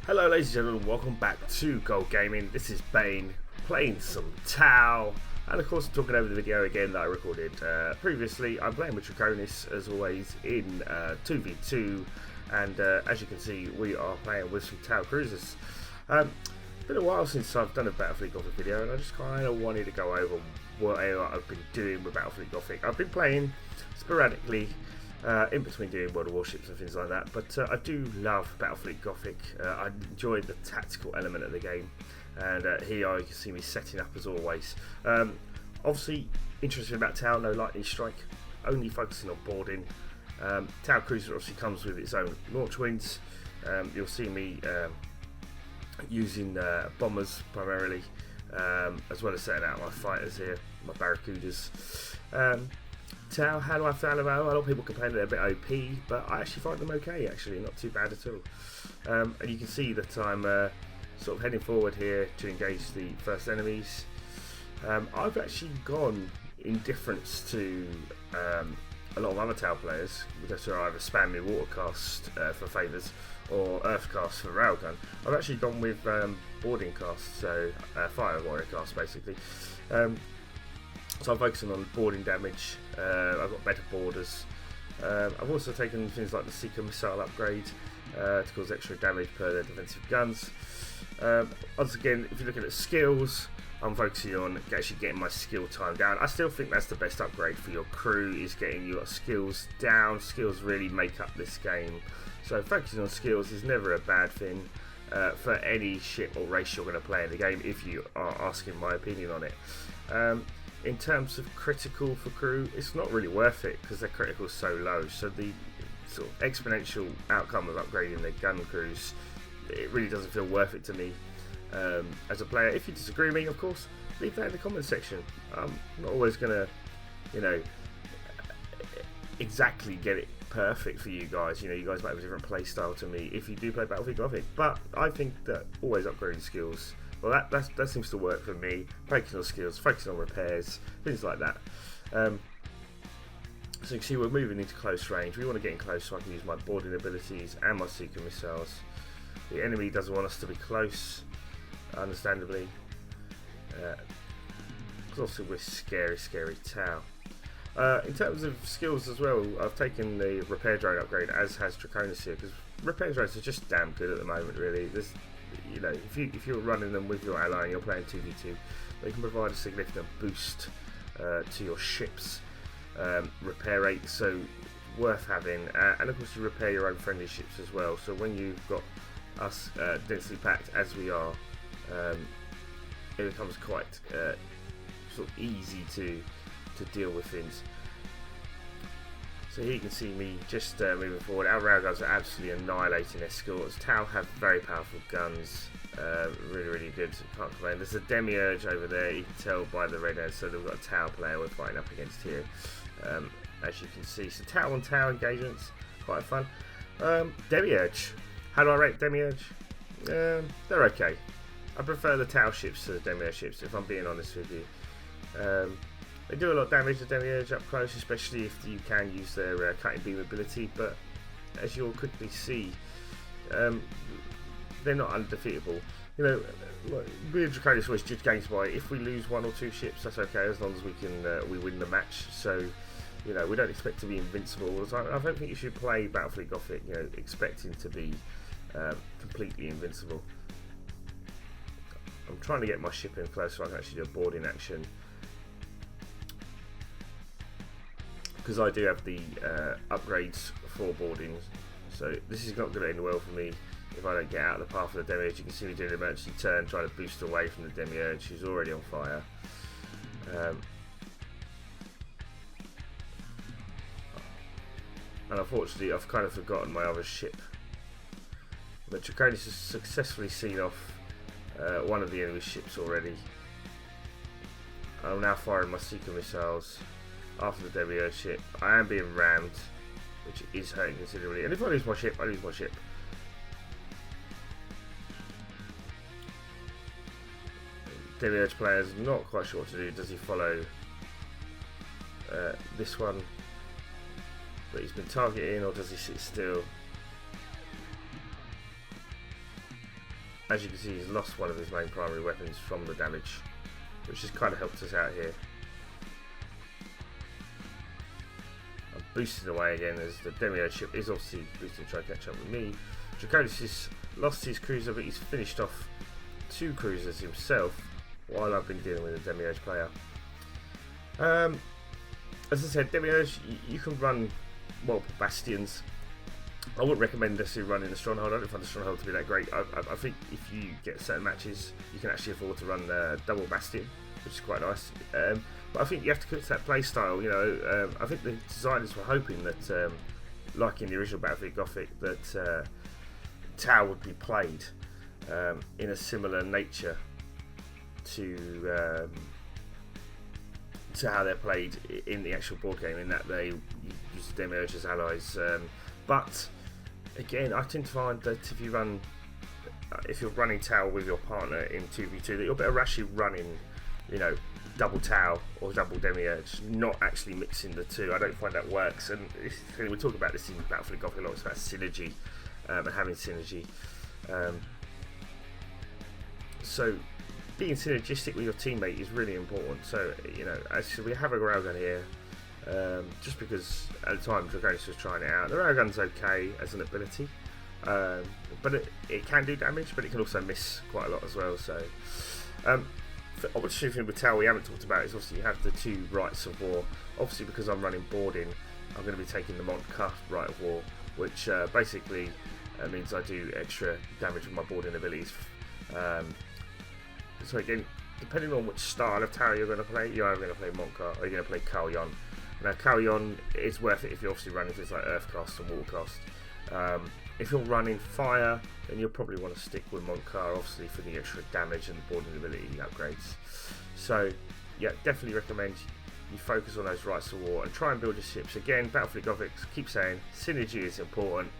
Hello ladies and gentlemen, welcome back to Gold Gaming. This is Bane, playing some Tau, and of course I'm talking over the video again that I recorded previously. I'm playing with Draconis as always in 2v2, and as you can see we are playing with some Tau cruisers. Been a while since I've done a Battlefield Gothic video, and I just kind of wanted to go over what I've been doing with Battlefield Gothic. I've been playing sporadically in between doing World of Warships and things like that, but I do love Battlefield Gothic. I enjoy the tactical element of the game, and here you can see me setting up as always. Obviously interested about Tau, no lightning strike, only focusing on boarding. Tau Cruiser obviously comes with its own launch wings. You'll see me using bombers primarily, as well as setting out my fighters here, my Barracudas. Tau, how do I feel about them? A lot of people complain they're a bit OP, but I actually find them okay, actually, not too bad at all. And you can see that I'm sort of heading forward here to engage the first enemies. I've actually gone in difference to a lot of other Tau players, because I either spam me watercast for favours or earthcast for railgun. I've actually gone with boarding cast, so fire warrior cast basically. So I'm focusing on boarding damage. I've got better boarders. I've also taken things like the Seeker missile upgrade to cause extra damage per their defensive guns. Once again, if you're looking at skills, I'm focusing on actually getting my skill time down. I still think that's the best upgrade for your crew, is getting your skills down. Skills really make up this game. So focusing on skills is never a bad thing for any ship or race you're going to play in the game, if you are asking my opinion on it. In terms of critical for crew, it's not really worth it because their critical is so low. So the sort of exponential outcome of upgrading their gun crews, it really doesn't feel worth it to me as a player. If you disagree with me, of course, leave that in the comment section. I'm not always going to, exactly get it perfect for you guys. You guys might have a different play style to me if you do play Battlefield Gothic, but I think that always upgrading skills, well, that seems to work for me. Focusing on skills, focusing on repairs, things like that. So you can see we're moving into close range. We want to get in close so I can use my boarding abilities and my Seeker missiles. The enemy doesn't want us to be close, understandably, because obviously we're scary Tau. In terms of skills as well, I've taken the repair drone upgrade, as has Draconis here, because repair drones are just damn good at the moment, really. There's, if you're running them with your ally and you're playing 2v2, they can provide a significant boost to your ship's repair rate, so worth having. And of course you repair your own friendly ships as well, so when you've got us densely packed as we are, it becomes quite sort of easy to deal with things. So here you can see me just moving forward. Our railguns are absolutely annihilating escorts. Tau have very powerful guns, really good, can't complain. There's a Demiurge over there, you can tell by the red head, so we've got a Tau player we're fighting up against here, as you can see. So Tau on Tau engagements, quite fun. Demiurge, how do I rate Demiurge? They're okay. I prefer the Tau ships to the Demiurge ships, if I'm being honest with you. They do a lot of damage to Demiurge up close, especially if you can use their cutting beam ability, but as you'll quickly see, they're not undefeatable. We in Draconis always judge games by, if we lose one or two ships, that's okay, as long as we can we win the match. So we don't expect to be invincible all the time. I don't think you should play Battlefield Gothic expecting to be completely invincible. I'm trying to get my ship in close so I can actually do a boarding action, because I do have the upgrades for boarding, so this is not going to end well for me if I don't get out of the path of the Demiurge. You can see me doing an emergency turn, trying to boost away from the Demiurge, who's already on fire. And unfortunately I've kind of forgotten my other ship, but Draconis has successfully seen off one of the enemy ships already. I'm now firing my Seeker missiles after the Demiurge ship. I am being rammed, which is hurting considerably, and if I lose my ship, I lose my ship. Demiurge player's not quite sure what to do. Does he follow this one that he's been targeting, or does he sit still? as you can see, he's lost one of his main primary weapons from the damage, which has kind of helped us out here. I'm boosting away again as the Demiurge ship is obviously boosting to try to catch up with me. Draconis has lost his cruiser, but he's finished off 2 cruisers himself while I've been dealing with a Demiurge player. As I said, Demiurge, you can run multiple bastions. I wouldn't recommend necessarily running the Stronghold. I don't find the Stronghold to be that great. I think if you get certain matches, you can actually afford to run double bastion, which is quite nice. But I think you have to cook to that play style. You know, I think the designers were hoping that, like in the original Battlefield Gothic, that Tau would be played in a similar nature to how they're played in the actual board game, in that they use the Demiurge as allies. But again, I tend to find that if you're running Tau with your partner in 2v2, that you're better actually running, you know, double Tau or double Demiurge, not actually mixing the two. I don't find that works, and we talk about this in Battlefield Gothic a lot. It's about synergy and having synergy. So being synergistic with your teammate is really important. So, you know, actually we have a railgun here, just because at the time Draconis was trying it out. The railgun's okay as an ability, but it can do damage, but it can also miss quite a lot as well. So obviously with Tau we haven't talked about is obviously you have the 2 rights of war. Obviously because I'm running boarding, I'm going to be taking the Monka right of war, which basically means I do extra damage with my boarding abilities. So again, depending on which style of Tau you're going to play, you're either going to play Monka or you're going to play Kalyon. Now Kalyon is worth it if you're obviously running things like Earthcast and Watercast. If you're running Fire, then you'll probably want to stick with Monka, obviously for the extra damage and boarding ability upgrades. So yeah, definitely recommend you focus on those rights of war and try and build your ships. Again, Battlefield Gothic, keep saying synergy is important,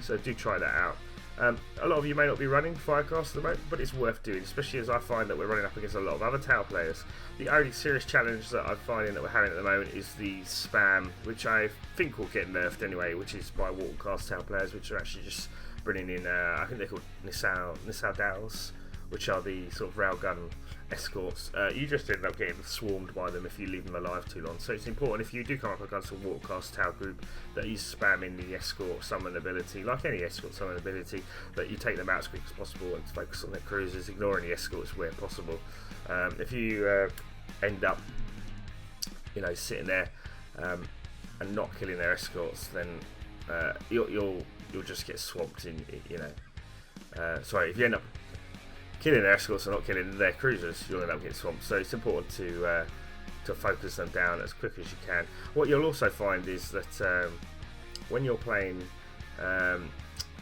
so do try that out. A lot of you may not be running Firecast at the moment, but it's worth doing, especially as I find that we're running up against a lot of other Tau players. The only serious challenge that I'm finding that we're having at the moment is the spam, which I think will get nerfed anyway, which is by Watercast Tau players, which are actually just bringing in, I think they're called Nissau Dowels, which are the sort of railgun escorts. You just end up getting swarmed by them if you leave them alive too long. So it's important if you do come up against a Watercast Tau group that is spamming the escort summon ability, like any escort summon ability, that you take them out as quick as possible and focus on their cruisers, ignoring the escorts where possible. If you end up, you know, sitting there and not killing their escorts, then you'll just get swamped in, you know. Sorry, if you end up killing their escorts and not killing their cruisers, you'll end up getting swamped. So it's important to focus them down as quick as you can. What you'll also find is that when you're playing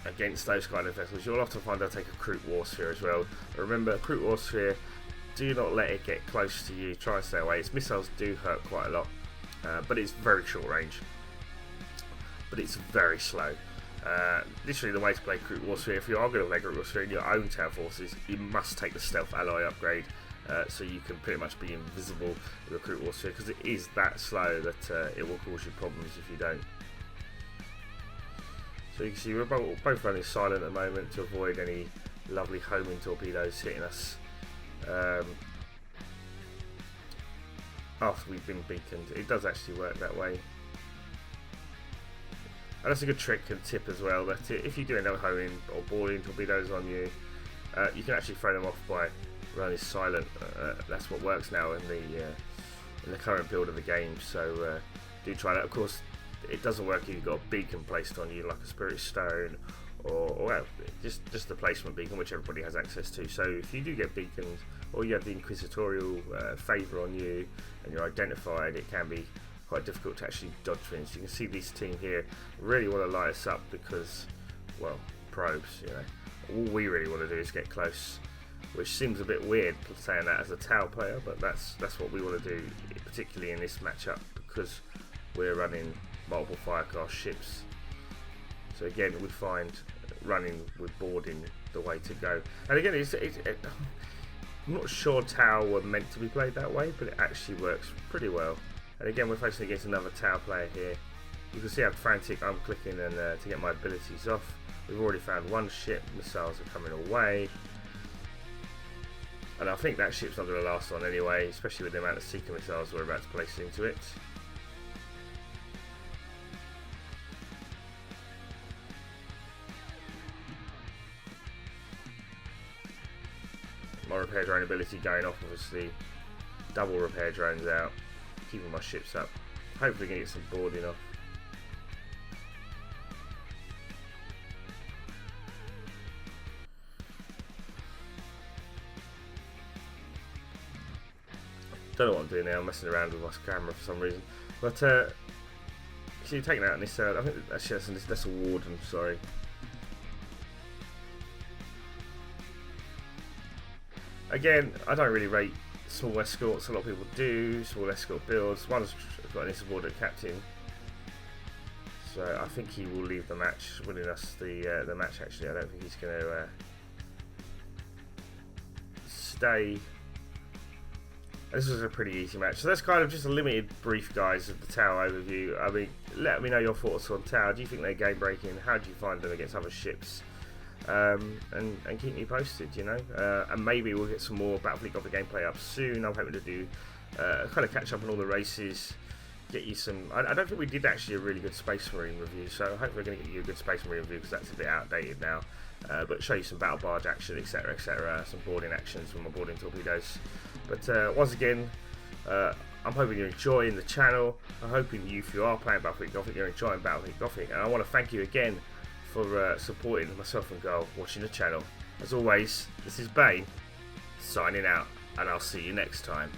against those kind of vessels, you'll often find they'll take a Crude War Sphere as well. Remember, a Crude War Sphere, do not let it get close to you. Try and stay away. Its missiles do hurt quite a lot, but it's very short range. But it's very slow. Literally the way to play Crude War Sphere, if you are going to play Crude War Sphere in your own Tau forces, you must take the Stealth Alloy upgrade, so you can pretty much be invisible with a Crude War Sphere, because it is that slow that it will cause you problems if you don't. So you can see we're both running silent at the moment to avoid any lovely homing torpedoes hitting us after we've been beaconed. It does actually work that way. And that's a good trick and tip as well, that if you do end up homing or boarding torpedoes on you, you can actually throw them off by running silent. That's what works now in the current build of the game, so do try that. Of course, it doesn't work if you've got a beacon placed on you like a Spirit Stone or well, just the placement beacon, which everybody has access to. So if you do get beaconed or you have the Inquisitorial favour on you and you're identified, it can be quite difficult to actually dodge things. You can see this team here really want to light us up because, well, probes, you know. All we really want to do is get close, which seems a bit weird saying that as a Tau player, but that's what we want to do, particularly in this matchup, because we're running multiple Firecast ships. So again, we find running with boarding the way to go. And again, I'm not sure Tau were meant to be played that way, but it actually works pretty well. And again, we're facing against another Tau player here. You can see how frantic I'm clicking and to get my abilities off. We've already found one ship, missiles are coming away. And I think that ship's not going to last on anyway, especially with the amount of Seeker missiles we're about to place into it. My repair drone ability going off, obviously. Double repair drones out, keeping my ships up. Hopefully we can get some boarding off. Don't know what I'm doing now, I'm messing around with my camera for some reason. But, see, taking out this, I think actually that's a warden, sorry. Again, I don't really rate small escorts, a lot of people do, small escort builds. One's got an insubordinate captain. So I think he will leave the match, winning us the match actually. I don't think he's going to stay. This was a pretty easy match. So that's kind of just a limited brief, guys, of the Tau overview. I mean, let me know your thoughts on Tau. Do you think they're game breaking? How do you find them against other ships? And keep me posted, you know. And maybe we'll get some more Battlefield Gothic gameplay up soon. I'm hoping to do kind of catch up on all the races, get you some. I don't think we did actually a really good Space Marine review, so hopefully we're going to get you a good Space Marine review because that's a bit outdated now. But show you some battle barge action, etc., etc., some boarding actions from my boarding torpedoes. But once again, I'm hoping you're enjoying the channel. I'm hoping you, if you are playing Battlefield Gothic, you're enjoying Battlefield Gothic, and I want to thank you again for supporting myself and Girl watching the channel. As always, this is Bane signing out, and I'll see you next time.